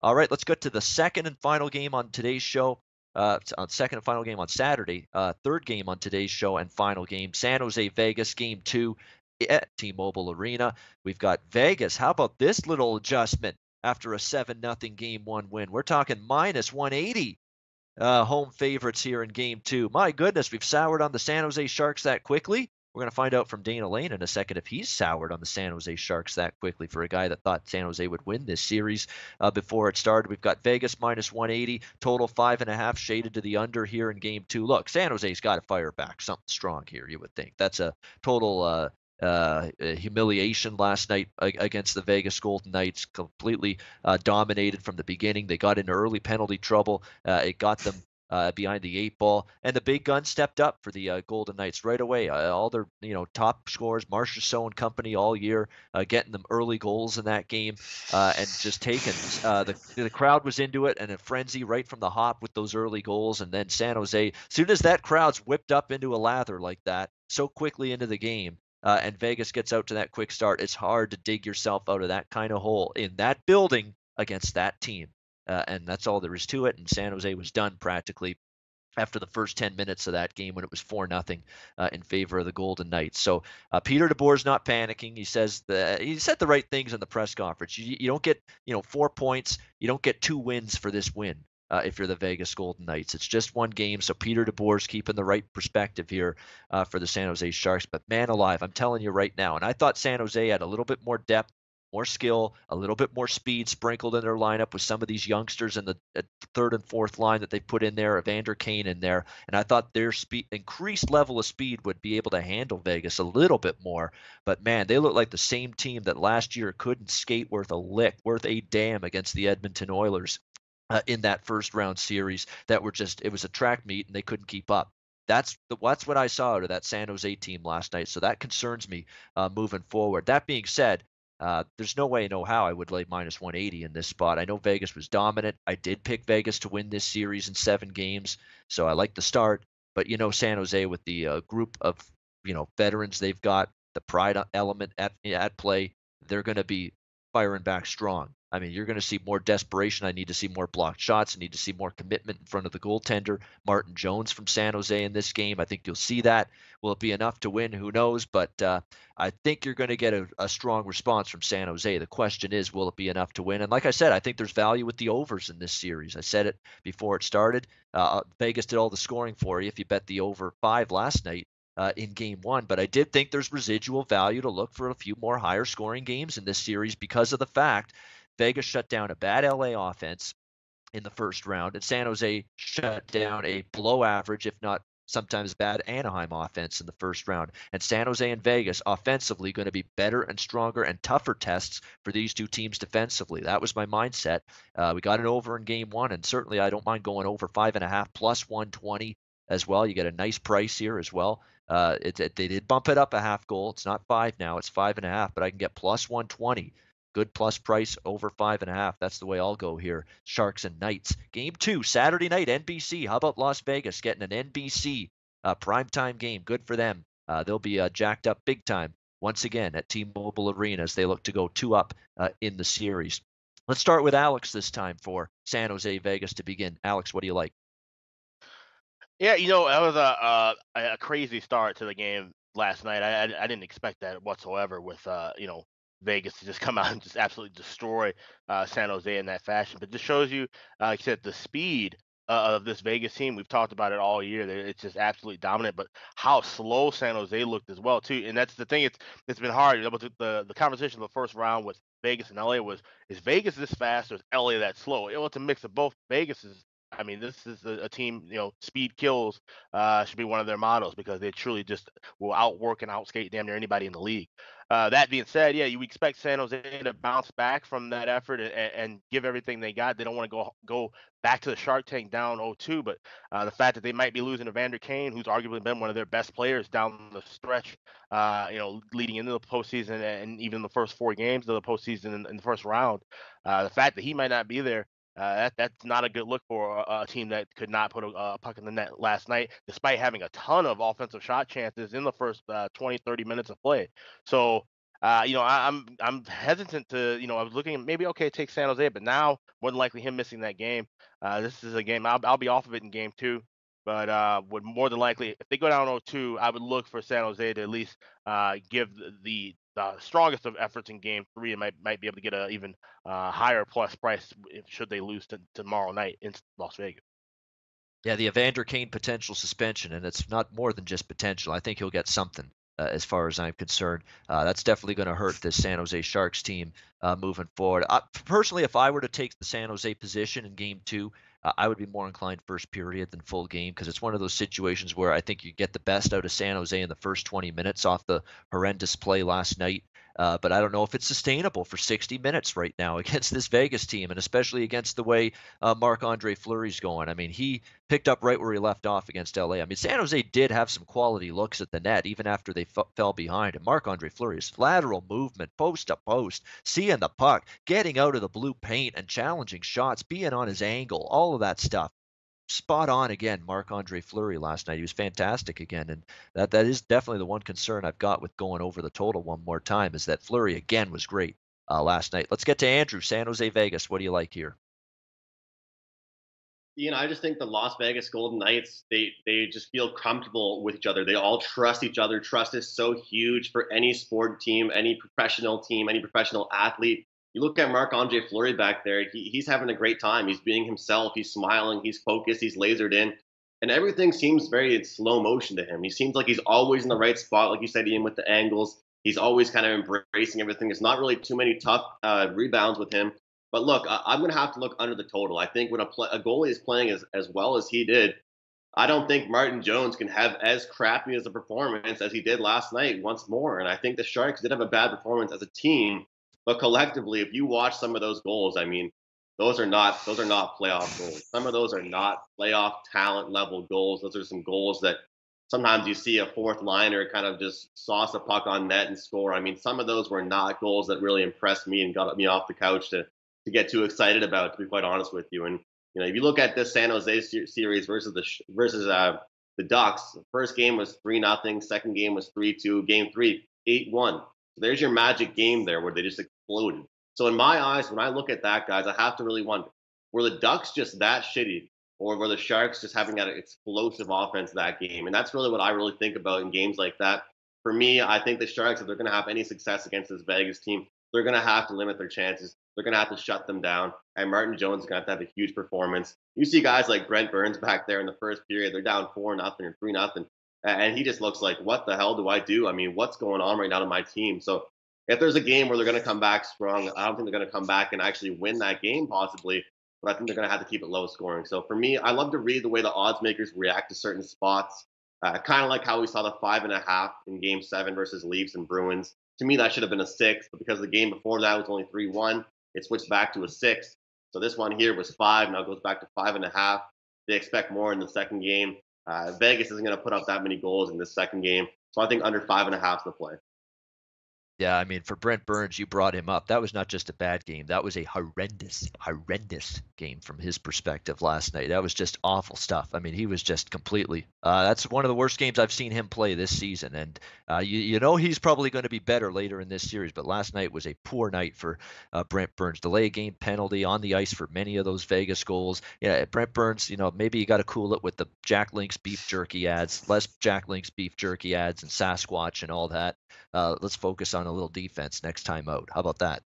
All right, let's go to the second and final game on today's show. On second and final game on Saturday, third game on today's show and final game, San Jose Vegas game 2 at T-Mobile Arena. We've got Vegas. How about this little adjustment after a 7-0 game 1 win? We're talking minus 180 home favorites here in game 2. My goodness, we've soured on the San Jose Sharks that quickly. We're going to find out from Dana Lane in a second if he's soured on the San Jose Sharks that quickly for a guy that thought San Jose would win this series before it started. We've got Vegas minus 180, total 5.5 shaded to the under here in game 2. Look, San Jose's got to fire back something strong here, you would think. That's a total humiliation last night against the Vegas Golden Knights. Completely dominated from the beginning. They got into early penalty trouble. It got them behind the 8 ball, and the big guns stepped up for the Golden Knights right away. All their top scorers, Marchessault and company, all year, getting them early goals in that game, and just taking the crowd was into it and a frenzy right from the hop with those early goals. And then San Jose, as soon as that crowd's whipped up into a lather like that, so quickly into the game. And Vegas gets out to that quick start. It's hard to dig yourself out of that kind of hole in that building against that team. And that's all there is to it. And San Jose was done practically after the first 10 minutes of that game when it was 4-0 in favor of the Golden Knights. So Peter DeBoer's not panicking. He says he said the right things in the press conference. You don't get 4 points. You don't get 2 wins for this win. If you're the Vegas Golden Knights, it's just one game. So Peter DeBoer's keeping the right perspective here for the San Jose Sharks. But man alive, I'm telling you right now, and I thought San Jose had a little bit more depth, more skill, a little bit more speed sprinkled in their lineup with some of these youngsters in the third and fourth line that they put in there, Evander Kane in there. And I thought their increased level of speed would be able to handle Vegas a little bit more. But man, they look like the same team that last year couldn't skate worth a lick, worth a damn against the Edmonton Oilers. In that first round series that were it was a track meet and they couldn't keep up. That's what I saw out of that San Jose team last night. So that concerns me moving forward. That being said, there's no way, no how I would lay minus 180 in this spot. I know Vegas was dominant. I did pick Vegas to win this series in 7 games. So I like the start, but San Jose with the group of, veterans they've got, the pride element at play, they're going to be firing back strong. I mean, you're going to see more desperation. I need to see more blocked shots. I need to see more commitment in front of the goaltender, Martin Jones from San Jose in this game. I think you'll see that. Will it be enough to win? Who knows? But I think you're going to get a strong response from San Jose. The question is, will it be enough to win? And like I said, I think there's value with the overs in this series. I said it before it started. Vegas did all the scoring for you if you bet the over 5 last night. In game 1, but I did think there's residual value to look for a few more higher scoring games in this series because of the fact Vegas shut down a bad LA offense in the first round, and San Jose shut down a below average, if not sometimes bad, Anaheim offense in the first round. And San Jose and Vegas offensively going to be better and stronger and tougher tests for these two teams defensively. That was my mindset. We got it over in game 1, and certainly I don't mind going over 5.5 plus 120 as well. You get a nice price here as well. They did bump it up a half goal. It's not 5 now, it's 5.5, but I can get plus 120. Good plus price over 5.5. That's the way I'll go here. Sharks and Knights. Game 2, Saturday night, NBC. How about Las Vegas getting an NBC primetime game? Good for them. They'll be jacked up big time once again at T-Mobile Arena as they look to go 2 up in the series. Let's start with Alex this time for San Jose Vegas to begin. Alex, what do you like? Yeah, that was a crazy start to the game last night. I didn't expect that whatsoever with Vegas to just come out and just absolutely destroy San Jose in that fashion. But this shows you, like I said, the speed of this Vegas team. We've talked about it all year. It's just absolutely dominant. But how slow San Jose looked as well too. And that's the thing. It's been hard. The conversation of the first round with Vegas and LA was, is Vegas this fast or is LA that slow? Well, it's a mix of both. Vegas is, I mean, this is a team, speed kills should be one of their mottos because they truly just will outwork and outskate damn near anybody in the league. That being said, yeah, you expect San Jose to bounce back from that effort and give everything they got. They don't want to go back to the Shark Tank down 0-2, but the fact that they might be losing Evander Kane, who's arguably been one of their best players down the stretch, leading into the postseason and even the first 4 games of the postseason in the first round, the fact that he might not be there, that's not a good look for a team that could not put a puck in the net last night, despite having a ton of offensive shot chances in the first 20, 30 minutes of play. So I'm hesitant to, I was looking at maybe okay, take San Jose, but now more than likely him missing that game. This is a game I'll be off of it in game two, but would more than likely if they go down 0-2, I would look for San Jose to at least give the strongest of efforts in game three and might be able to get a even higher plus price should they lose to tomorrow night in Las Vegas. Yeah, the Evander Kane potential suspension, and it's not more than just potential. I think he'll get something, as far as I'm concerned. That's definitely going to hurt this San Jose Sharks team moving forward. Personally, if I were to take the San Jose position in Game Two, I would be more inclined first period than full game because it's one of those situations where I think you get the best out of San Jose in the first 20 minutes off the horrendous play last night. But I don't know if it's sustainable for 60 minutes right now against this Vegas team, and especially against the way Marc-Andre Fleury's going. I mean, he picked up right where he left off against LA. I mean, San Jose did have some quality looks at the net even after they fell behind. And Marc-Andre Fleury's lateral movement, post to post, seeing the puck, getting out of the blue paint and challenging shots, being on his angle, all of that stuff. Spot on again, Marc-Andre Fleury last night. He was fantastic again, and that is definitely the one concern I've got with going over the total one more time is that Fleury again was great last night. Let's get to Andrew, San Jose Vegas. What do you like here? I just think the Las Vegas Golden Knights, they just feel comfortable with each other. They all trust each other. Trust is so huge for any sport team, any professional athlete. You look at Marc Andre Fleury back there, he's having a great time. He's being himself, he's smiling, he's focused, he's lasered in. And everything seems very in slow motion to him. He seems like he's always in the right spot, like you said, Ian, with the angles. He's always kind of embracing everything. There's not really too many tough rebounds with him. But look, I'm going to have to look under the total. I think when a goalie is playing as well as he did, I don't think Martin Jones can have as crappy as a performance as he did last night once more. And I think the Sharks did have a bad performance as a team, but collectively, if you watch some of those goals, I mean, those are not playoff goals. Some of those are not playoff talent level goals. Those are some goals that sometimes you see a fourth liner kind of just sauce a puck on net and score. I mean, some of those were not goals that really impressed me and got me off the couch to get too excited about. To be quite honest with you, and if you look at this San Jose series versus the Ducks, the first game was 3-0, second game was 3-2, game three 8-1. So there's your magic game there where they just exploded. So in my eyes, when I look at that, guys, I have to really wonder: were the Ducks just that shitty, or were the Sharks just having that explosive offense that game? And that's really what I really think about in games like that. For me, I think the Sharks, if they're going to have any success against this Vegas team, they're going to have to limit their chances. They're going to have to shut them down. And Martin Jones is going to have a huge performance. You see guys like Brent Burns back there in the first period. They're down 4-0 or 3-0. And he just looks like, what the hell do I do? I mean, what's going on right now to my team? So if there's a game where they're going to come back strong, I don't think they're going to come back and actually win that game possibly. But I think they're going to have to keep it low scoring. So for me, I love to read the way the odds makers react to certain spots. Kind of like how we saw the 5.5 in Game 7 versus Leafs and Bruins. To me, that should have been a 6, but because the game before that was only 3-1, it switched back to a 6. So this one here was 5, now it goes back to 5.5. They expect more in the second game. Vegas isn't going to put up that many goals in this second game, so I think under 5.5 is the play. Yeah, I mean, for Brent Burns, you brought him up. That was not just a bad game. That was a horrendous, horrendous game from his perspective last night. That was just awful stuff. I mean, he was just completely. That's one of the worst games I've seen him play this season. And you know he's probably going to be better later in this series. But last night was a poor night for Brent Burns. Delay game penalty on the ice for many of those Vegas goals. Yeah, Brent Burns. Maybe you got to cool it with the Jack Link's beef jerky ads, less Jack Link's beef jerky ads and Sasquatch and all that. Let's focus on a little defense next time out. How about that?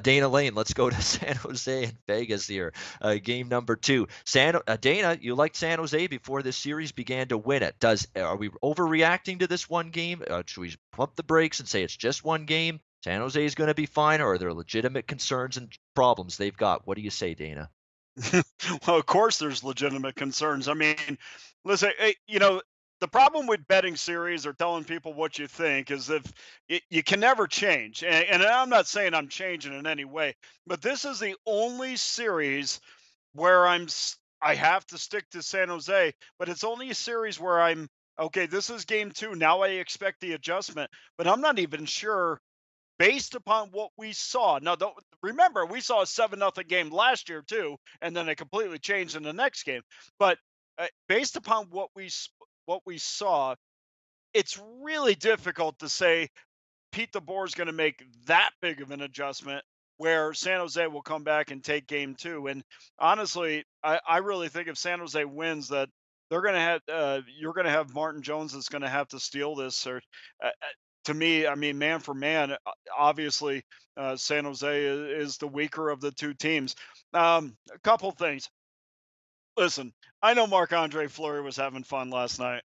Dana Lane, let's go to San Jose and Vegas here. Game number 2. Dana, you liked San Jose before this series began to win it. Are we overreacting to this one game? Should we pump the brakes and say it's just one game? San Jose is going to be fine, or are there legitimate concerns and problems they've got? What do you say, Dana? Well, of course, there's legitimate concerns. I mean, listen, the problem with betting series or telling people what you think is if you can never change. And I'm not saying I'm changing in any way, but this is the only series where I have to stick to San Jose, but it's only a series where I'm okay. This is game 2. Now I expect the adjustment, but I'm not even sure based upon what we saw. Now, don't remember, we saw a 7-0 game last year too, and then it completely changed in the next game. But based upon what we saw, it's really difficult to say Pete DeBoer is going to make that big of an adjustment where San Jose will come back and take game 2. And honestly, I really think if San Jose wins, that they're going to have you're going to have Martin Jones that's going to have to steal this. Or to me, I mean, man for man, obviously San Jose is the weaker of the two teams. A couple things. Listen, I know Marc-Andre Fleury was having fun last night.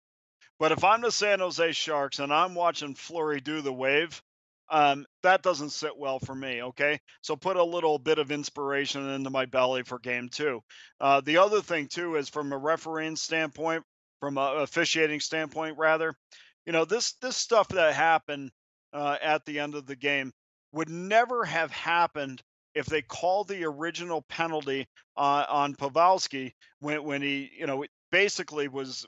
But if I'm the San Jose Sharks and I'm watching Fleury do the wave, that doesn't sit well for me. Okay, so put a little bit of inspiration into my belly for game 2. The other thing too is from a refereeing standpoint, from a officiating standpoint, rather, this stuff that happened at the end of the game would never have happened if they called the original penalty on Pavelski when he, basically was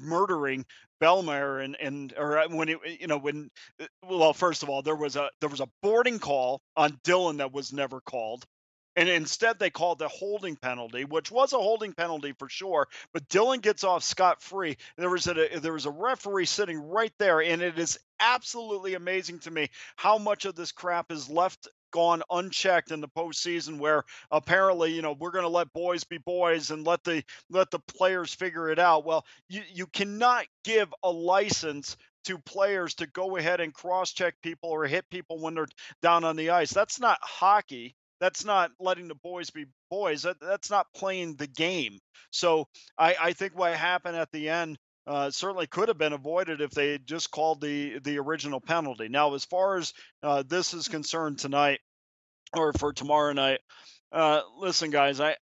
murdering Belmar and or when it when well, first of all, there was a boarding call on Dylan that was never called. And instead they called the holding penalty, which was a holding penalty for sure, but Dylan gets off scot-free. There was a referee sitting right there, and it is absolutely amazing to me how much of this crap is left gone unchecked in the postseason, where apparently, we're going to let boys be boys and let the players figure it out. Well, you cannot give a license to players to go ahead and cross-check people or hit people when they're down on the ice. That's not hockey. That's not letting the boys be boys. That's not playing the game. So I think what happened at the end certainly could have been avoided if they had just called the original penalty. Now, as far as this is concerned tonight or for tomorrow night, listen, guys, I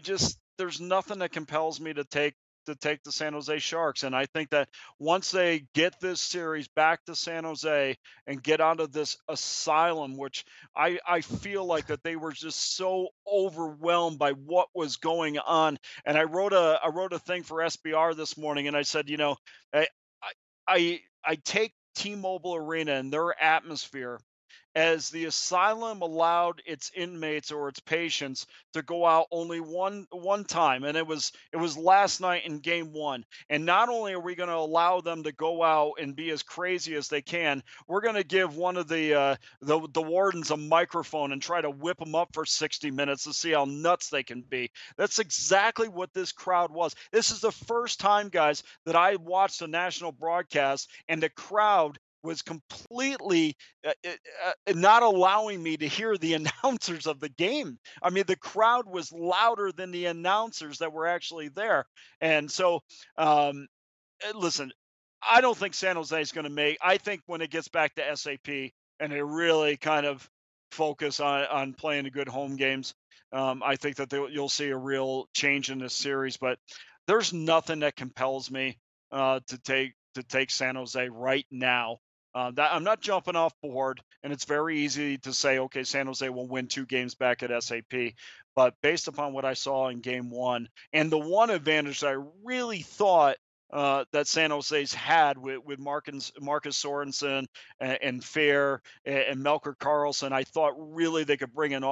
just there's nothing that compels me to take the San Jose Sharks. And I think that once they get this series back to San Jose and get out of this asylum, which I feel like that they were just so overwhelmed by what was going on. And I wrote a thing for SBR this morning, and I said, I I take T-Mobile Arena and their atmosphere as the asylum allowed its inmates or its patients to go out only one time, and it was last night in game 1. And not only are we going to allow them to go out and be as crazy as they can, we're going to give one of the wardens a microphone and try to whip them up for 60 minutes to see how nuts they can be. That's exactly what this crowd was. This is the first time, guys, that I watched a national broadcast and the crowd was completely not allowing me to hear the announcers of the game. I mean, the crowd was louder than the announcers that were actually there. And so, listen, I don't think San Jose is going to make. I think when it gets back to SAP and they really kind of focus on playing the good home games, I think that you'll see a real change in this series. But there's nothing that compels me to take San Jose right now. That I'm not jumping off board, and it's very easy to say, okay, San Jose will win 2 games back at SAP. But based upon what I saw in game 1, and the one advantage that I really thought that San Jose's had with Marcus Sorensen and Fair and Melker Carlson, I thought really they could bring an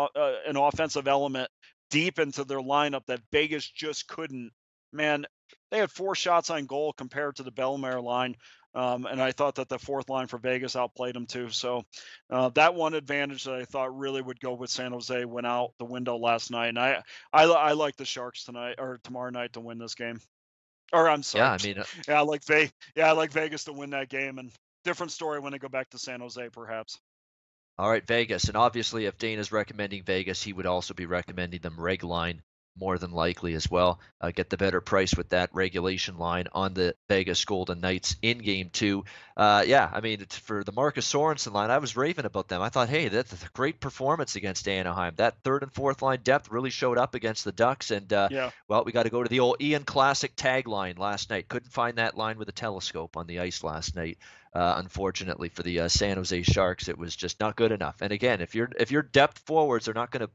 offensive element deep into their lineup that Vegas just couldn't. Man, they had 4 shots on goal compared to the Bellemare line. And I thought that the fourth line for Vegas outplayed them too. So that one advantage that I thought really would go with San Jose went out the window last night. And I like the Sharks tonight or tomorrow night to win this game. Or I'm sorry. Yeah, I mean, I like Vegas to win that game. And different story when they go back to San Jose, perhaps. all right, Vegas. And obviously, if Dana's recommending Vegas, he would also be recommending them reg line more than likely as well. Get the better price with that regulation line on the Vegas Golden Knights in game 2. Yeah, I mean, for the Marcus Sorensen line, I was raving about them. I thought, hey, that's a great performance against Anaheim. That third and fourth line depth really showed up against the Ducks. And, well, we got to go to the old Ian Classic tagline last night. Couldn't find that line with a telescope on the ice last night. Unfortunately for the San Jose Sharks, it was just not good enough. And again, if your depth forwards are not going to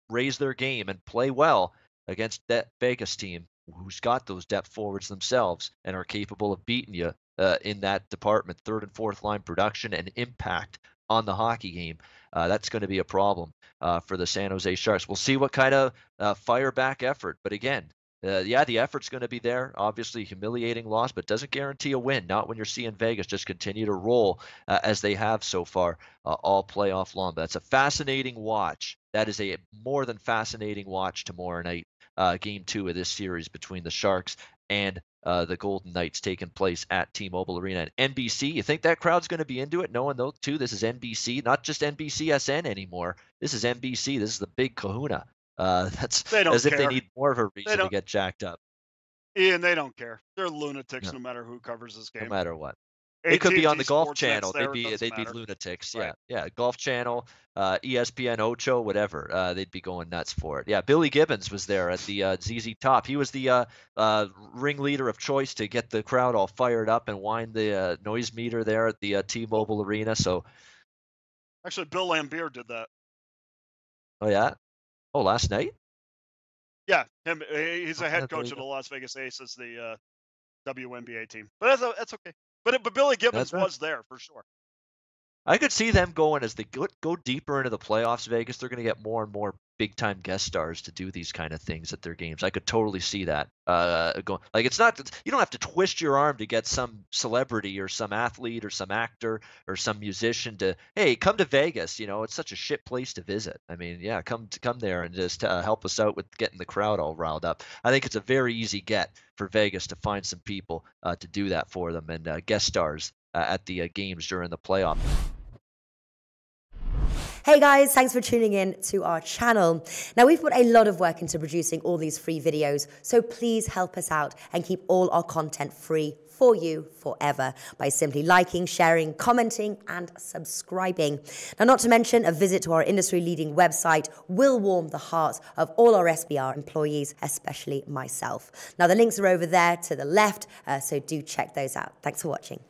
raise their game and play well against that Vegas team, who's got those depth forwards themselves and are capable of beating you in that department, third and fourth line production and impact on the hockey game, that's going to be a problem for the San Jose Sharks. We'll see what kind of fire back effort. But again, Yeah, the effort's going to be there. Obviously, humiliating loss, but doesn't guarantee a win. Not when you're seeing Vegas just continue to roll as they have so far all playoff long. That's a fascinating watch. That is a more than fascinating watch tomorrow night. Game 2 of this series between the Sharks and the Golden Knights taking place at T-Mobile Arena and NBC. You think that crowd's going to be into it, knowing those two? This is NBC, not just NBCSN anymore. This is NBC. This is the big kahuna. That's They don't as if they care. need more of a They reason to don't, get jacked up, Ian. They don't care. They're lunatics no, no matter who covers this no game. matter what. They could be on AT&T the Golf Sportsnet's Channel. They'd there. It be doesn't they'd be matter. lunatics. Right. Yeah, yeah. Golf Channel, ESPN, Ocho, whatever. They'd be going nuts for it. Yeah, Billy Gibbons was there at the ZZ Top. He was the ringleader of choice to get the crowd all fired up and wind the noise meter there at the T-Mobile Arena. So, Actually, Bill Lambier did that. oh yeah, oh last night. Yeah, him. He's Oh, a yeah, head there coach you of go. the Las Vegas Aces, the WNBA team. But that's okay. But Billy That's Gibbons right. was there for sure. I could see them going as they go deeper into the playoffs, Vegas. They're going to get more and more big time guest stars to do these kind of things at their games. I could totally see that. Going like it's not you don't have to twist your arm to get some celebrity or some athlete or some actor or some musician to hey come to Vegas. You know it's such a shit place to visit. I mean yeah come there and just help us out with getting the crowd all riled up. I think it's a very easy get for Vegas to find some people to do that for them and guest stars at the games during the playoff. Hey guys, thanks for tuning in to our channel. Now we've put a lot of work into producing all these free videos, so please help us out and keep all our content free for you forever by simply liking, sharing, commenting, and subscribing. Now, not to mention, a visit to our industry-leading website will warm the hearts of all our SBR employees, especially myself. Now, the links are over there to the left, so do check those out. Thanks for watching.